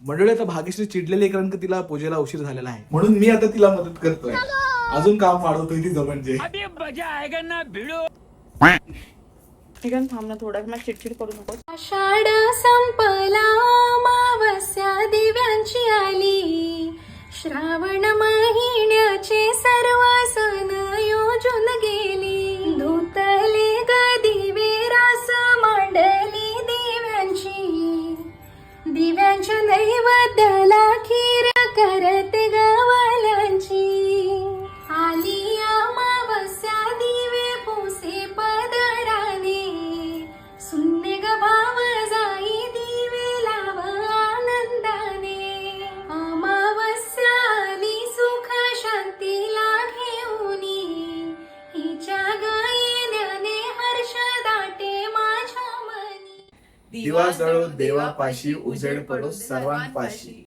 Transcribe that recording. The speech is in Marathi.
मंडळी आता भाग्यश्री चिडलेली कारण की तिला पूजेला उशीर झालेला आहे, म्हणून मी आता तिला मदत करतोय, अजून काम वाढवतोय तिचं म्हणजे. ठिकाण थांब ना थोडा, मला चिडचिड करू नको. आषाढ संपला मावस्या दिव्यांची आली, श्रावण महिन्याचे सर्व सण योजून गेली, धुतले ग दिवे रास मांडली दिव्यांची, दिव्यांच्या नैवेद्याला खीर करते गवाल्यांची, आली अमावस्या दिवे पुसे पदराने, सुन्ने ग भाव जाई दिवे लाव आनंदाने, अमावस्या आली सुख शांतीला घेऊनी, हिच्या गायनाने हर्ष दाटे माझ्या मनी. दिवा जळो देवापाशी, उजेड पडो सर्वांपाशी.